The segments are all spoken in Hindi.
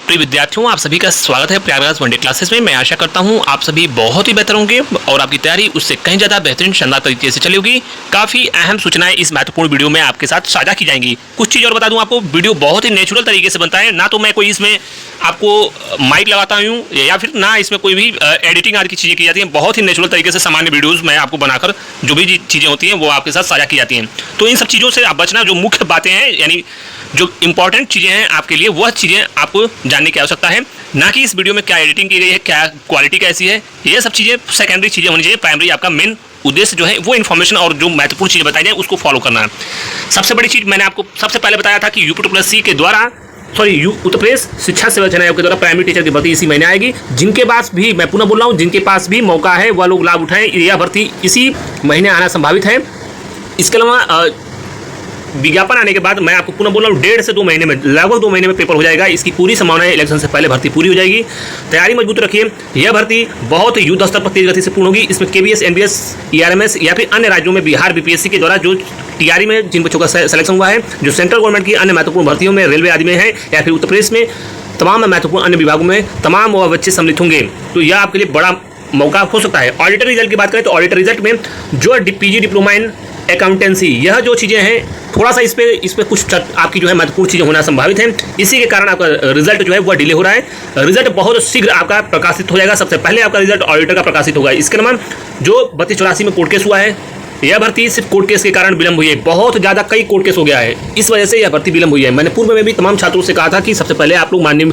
प्रिय विद्यार्थियों, आप सभी का स्वागत है प्रयागराज वनडे क्लासेस में। मैं आशा करता हूं आप सभी बहुत ही बेहतर होंगे और आपकी तैयारी उससे कहीं ज़्यादा बेहतरीन शानदार तरीके से चली होगी। काफ़ी अहम सूचनाएं इस महत्वपूर्ण वीडियो में आपके साथ साझा की जाएंगी। कुछ चीज़ और बता दूं आपको, वीडियो बहुत ही नेचुरल तरीके से बनता है, ना तो मैं कोई इसमें आपको माइक लगाता हूँ या फिर ना इसमें कोई भी एडिटिंग आदि की चीज़ें की जाती हैं। बहुत ही नेचुरल तरीके से सामान्य वीडियोज़ मैं आपको बनाकर जो भी चीज़ें होती हैं वो आपके साथ साझा की जाती हैं। तो इन सब चीज़ों से आप बचना, जो मुख्य बातें हैं यानी जो इंपॉर्टेंट चीज़ें हैं आपके लिए, वह चीज़ें आपको जानने की आवश्यकता है, ना कि इस वीडियो में क्या एडिटिंग की गई है, क्या क्वालिटी कैसी है। ये सब चीज़ें सेकेंडरी चीज़ें होनी चाहिए। प्राइमरी आपका मेन उद्देश्य जो है वो इन्फॉर्मेशन और जो महत्वपूर्ण चीज़ें बताई जाए उसको फॉलो करना है। सबसे बड़ी चीज़ मैंने आपको सबसे पहले बताया था कि UP के द्वारा उत्तर प्रदेश शिक्षा सेवा आयोग के द्वारा प्राइमरी टीचर की भर्ती इसी महीने आएगी। जिनके पास भी, मैं पुनः बोल रहा हूँ, जिनके पास भी मौका है वह लोग लाभ उठाएं। यह भर्ती इसी महीने आना संभावित है। इसके अलावा विज्ञापन आने के बाद मैं आपको पुनः बोल रहा हूँ 1.5 से 2 महीने में, लगभग 2 महीने में पेपर हो जाएगा। इसकी पूरी संभावना है, इलेक्शन से पहले भर्ती पूरी हो जाएगी। तैयारी मजबूत रखिए। यह भर्ती बहुत युद्ध स्तर पर तेज गति से पूर्ण होगी। इसमें KVS, NBS, ERMS या फिर अन्य राज्यों में बिहार BPSC के द्वारा जो TRE में जिन बच्चों का सिलेक्शन हुआ है, जो सेंट्रल गवर्नमेंट की अन्य महत्वपूर्ण भर्तियों में रेलवे आदि में है, या फिर उत्तर प्रदेश में तमाम महत्वपूर्ण अन्य विभागों में तमाम वह बच्चे सम्मिलित होंगे। तो यह आपके लिए बड़ा मौका हो सकता है। ऑडिटर रिजल्ट की बात करें तो ऑडिटर रिजल्ट में जो PG डिप्लोमा इन अकाउंटेंसी, यह जो चीज़ें हैं थोड़ा सा इस पे कुछ आपकी जो है महत्वपूर्ण चीज़ें होना संभावित है। इसी के कारण आपका रिजल्ट जो है वह डिले हो रहा है। रिजल्ट बहुत शीघ्र आपका प्रकाशित हो जाएगा। सबसे पहले आपका रिजल्ट ऑडिटर का प्रकाशित होगा। इसके अलावा जो 3284 में कोर्ट केस हुआ है, यह भर्ती सिर्फ कोर्ट केस के कारण विलंब हुई है। बहुत ज़्यादा कई कोर्ट केस हो गया है, इस वजह से यह भर्ती विलंब हुई है। मैंने पूर्व में भी तमाम छात्रों से कहा था कि सबसे पहले आप लोग माननीय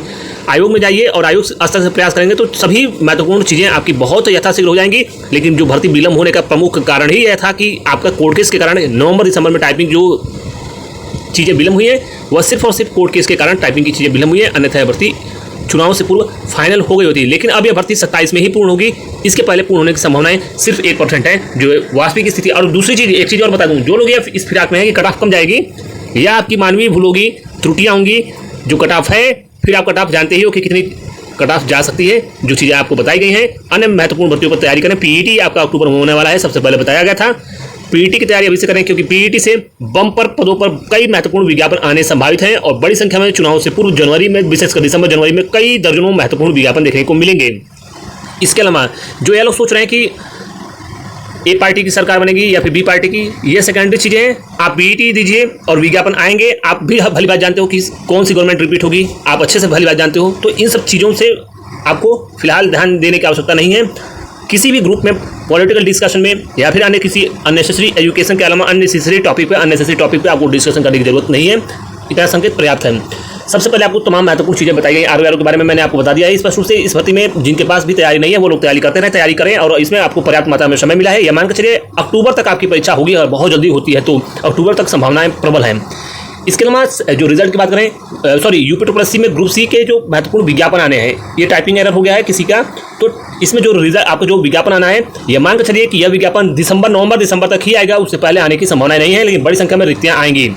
आयोग में जाइए और आयोग स्तर से प्रयास करेंगे तो सभी महत्वपूर्ण चीज़ें आपकी बहुत यथाशीघ्र हो जाएंगी। लेकिन जो भर्ती विलंब होने का प्रमुख कारण ही यह था कि आपका कोर्ट केस के कारण नवंबर-दिसंबर में टाइपिंग जो चीज़ें विलंब हुई है वह सिर्फ और सिर्फ कोर्ट केस के कारण टाइपिंग की चीज़ें विलंब हुई है। अन्यथा यह भर्ती चुनाव से पूर्व फाइनल हो गई होती है। लेकिन अब यह भर्ती 27 में ही पूर्ण होगी। इसके पहले पूर्ण होने की संभावनाएं सिर्फ 1% है, जो वास्तविक स्थिति। और दूसरी चीज़, एक चीज़ और बता दूं, जो लोग ये इस फिराक में है कि कट ऑफ कम जाएगी या आपकी मानवीय भूल होगी, त्रुटियाँ होंगी, जो कट ऑफ है, फिर आप कट ऑफ जानते ही हो कि कितनी कट ऑफ जा सकती है। जो चीज़ें आपको बताई गई हैं, अन्य महत्वपूर्ण भर्तियों पर तैयारी करें। PET आपका अक्टूबर में होने वाला है, सबसे पहले बताया गया था। PET की तैयारी अभी से करें, क्योंकि PET से बम्पर पदों पर कई महत्वपूर्ण विज्ञापन आने संभावित हैं और बड़ी संख्या में चुनाव से पूर्व जनवरी में, विशेषकर दिसंबर जनवरी में कई दर्जनों महत्वपूर्ण विज्ञापन देखने को मिलेंगे। इसके अलावा जो ये लोग सोच रहे हैं कि A पार्टी की सरकार बनेगी या फिर B पार्टी की, ये सेकेंडरी चीज़ें हैं। आप PET दीजिए और विज्ञापन आएंगे। आप भी भली बात जानते हो कि कौन सी गवर्नमेंट रिपीट होगी, आप अच्छे से भली बात जानते हो। तो इन सब चीज़ों से आपको फिलहाल ध्यान देने की आवश्यकता नहीं है। किसी भी ग्रुप में पॉलिटिकल डिस्कशन में या फिर अन्य किसी अननेसेसरी एजुकेशन के अलावा अननेसेसरी टॉपिक पे आपको डिस्कशन करने की जरूरत नहीं है। इतना संकेत पर्याप्त है। सबसे पहले आपको तमाम महत्वपूर्ण चीज़ें बताई गई। ROR के बारे में मैंने आपको बता दिया है। स्पष्ट रूप से इस भर्ती में जिनके पास भी तैयारी नहीं है वो लोग तैयारी करते रहें, तैयारी करें, और इसमें आपको पर्याप्त मात्रा में समय मिला है। यह मान के चलिए अक्टूबर तक आपकी परीक्षा होगी और बहुत जल्दी होती है, तो अक्टूबर तक संभावनाएं प्रबल हैं। इसके अलावा जो रिजल्ट की बात करें, UP में ग्रुप C के जो महत्वपूर्ण विज्ञापन आने हैं, ये टाइपिंग एरर हो गया है किसी का, तो इसमें जो रिजल्ट आपको जो विज्ञापन आना है, यह मान के चलिए कि यह विज्ञापन नवंबर-दिसंबर तक ही आएगा, उससे पहले आने की संभावना नहीं है, लेकिन बड़ी संख्या में रिक्तियाँ आएंगी।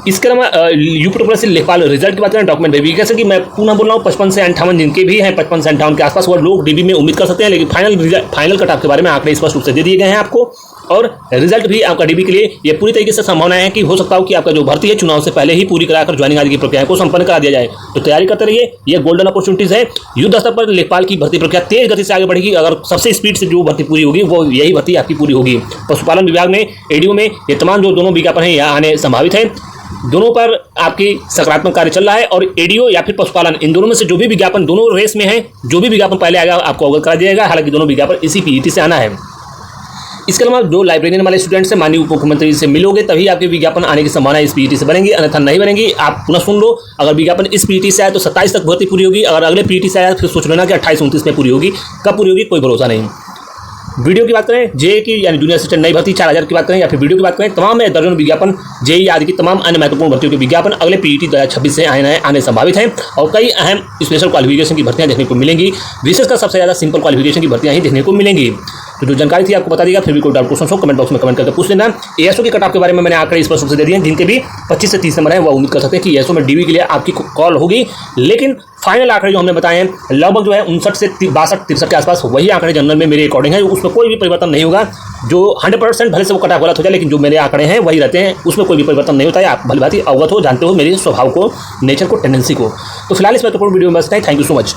इसके अलावा UP लेखपाल रिजल्ट की बात करें, डॉक्यूमेंट वेरिफिकेशन की मैं पुनः बोल रहा हूँ, 55 से 58 जिनके भी हैं, 55 से 58 के आसपास वो लोग DB में उम्मीद कर सकते हैं। लेकिन फाइनल कट ऑफ के बारे में आंकड़े स्पष्ट रूप से दे दिए गए हैं आपको, और रिजल्ट भी आपका DB के लिए ये पूरी तरीके से संभावना है कि हो सकता हो कि आपका जो भर्ती है चुनाव से पहले ही पूरी कराकर ज्वाइनिंग आदि की प्रक्रिया को संपन्न करा दिया जाए। तो तैयारी करते रहिए, ये गोल्डन अपॉर्चुनिटीज है। युद्ध स्तर पर लेखपाल की भर्ती प्रक्रिया तेज गति से आगे बढ़ेगी। अगर सबसे स्पीड से जो भर्ती पूरी होगी वो यही भर्ती आपकी पूरी होगी। पशुपालन विभाग में, ADO में ये तमाम जो दोनों विज्ञापन हैं यहाँ आने संभावित है। दोनों पर आपकी सकारात्मक कार्य चल रहा है, और ADO या फिर पशुपालन, इन दोनों में से जो भी विज्ञापन दोनों रेस में है, जो भी विज्ञापन पहले आएगा आपको अवगत करा दिया जाएगा। हालांकि दोनों विज्ञापन इसी PET से आना है। इसके अलावा जो लाइब्रेरियन वाले स्टूडेंट्स हैं, माननीय उप मुख्यमंत्री से मिलोगे तभी आपके विज्ञापन आने की संभावना इस PET से बनेंगी, अन्यथा नहीं बनेंगी। आप पुनः सुन लो, अगर विज्ञापन इस PET से आए तो 27 तक भर्ती पूरी होगी। अगर अगले PET से आया फिर सोच लेना कि 28-29 में पूरी होगी। कब पूरी होगी कोई भरोसा नहीं। वीडियो की बात करें, JEE की यानी जूनियर असिस्टेंट नई भर्ती 4000 की बात करें, या फिर वीडियो की बात करें, तमाम दर्जनों विज्ञापन, JEE आदि की तमाम अन्य महत्वपूर्ण भर्तियों के विज्ञापन अगले PET 2026 से आने संभावित हैं। और कई अहम स्पेशल क्वालिफिकेशन की भर्तियां देखने को मिलेंगी। विशेषकर सबसे ज़्यादा सिंपल क्वालिफिकेशन की भर्तियां ही देखने को मिलेंगी। तो जो जानकारी थी आपको बता देगा। फिर भी कोई डाउट क्वेश्चन हो कमेंट बॉक्स में कमेंट करके पूछ लेना। ASO की कट ऑफ के बारे में मैंने आंकड़े स्पष्ट रूप से दे दिए हैं। जिनके भी 25 से 30 नंबर है वो उम्मीद कर सकते हैं कि ASO में DB के लिए आपकी कॉल होगी। लेकिन फाइनल आंकड़े जो हमने बताए हैं लगभग जो है 59 से 62-63 के आसपास वही आंकड़े जनरल में मेरे अकॉर्डिंग है, उसमें कोई भी परिवर्तन नहीं होगा। जो 100% भले से वो कटा गलत हो जाए, लेकिन जो मेरे आंकड़े हैं वही रहते हैं, उसमें कोई भी परिवर्तन नहीं होता है। आप भली भांति अवगत हो, जानते हो मेरे स्वभाव को, नेचर को, टेंडेंसी को। तो फिलहाल इस महत्वपूर्ण वीडियो में बस इतना ही। Thank you so much.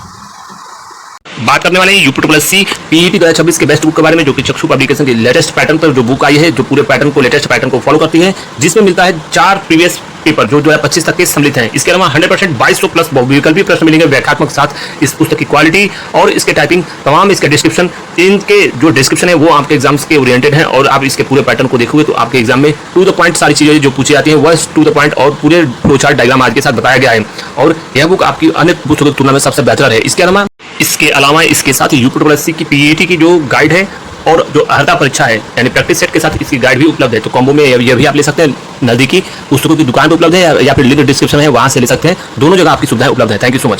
बात करने वाले हैं UP+C PET 2026 के बेस्ट बुक के बारे में, जो कि चक्षु पब्लिकेशन की लेटेस्ट पैटर्न पर जो बुक आई है, जो पूरे पैटर्न को, लेटेस्ट पैटर्न को फॉलो करती है, जिसमें मिलता है 4 प्रीवियस पेपर जो 2025 तक के सम्मिलित हैं। इसके अलावा 100% 2200 प्लस विकल्पीय प्रश्न मिलेंगे व्याख्यात्मक साथ। इस पुस्तक की क्वालिटी और इसके टाइपिंग, तमाम इसके डिस्क्रिप्शन, इनके जो डिस्क्रिप्शन है वो आपके एग्जाम्स के ओरिएंटेड हैं, और आप इसके पूरे पैटर्न को देखोगे तो आपके एग्जाम में टू द पॉइंट सारी चीजें जो पूछी जाती हैं वह टू द पॉइंट और पूरे फ्लो चार्ट डायग्राम आज के साथ बताया गया है, और यह बुक आपकी अन्य पुस्तकों की तुलना में सबसे बेहतर है। इसके अलावा इसके साथ UP+C की PET की जो गाइड है और जो अर्हता परीक्षा है यानी प्रैक्टिस सेट के साथ इसकी गाइड भी उपलब्ध है। तो कॉम्बो में यह भी आप ले सकते हैं। नजदीकी पुस्तकों की दुकान पर उपलब्ध है, या फिर लिंक डिस्क्रिप्शन है, वहां से ले सकते हैं। दोनों जगह आपकी सुविधाएं उपलब्ध है। Thank you so much.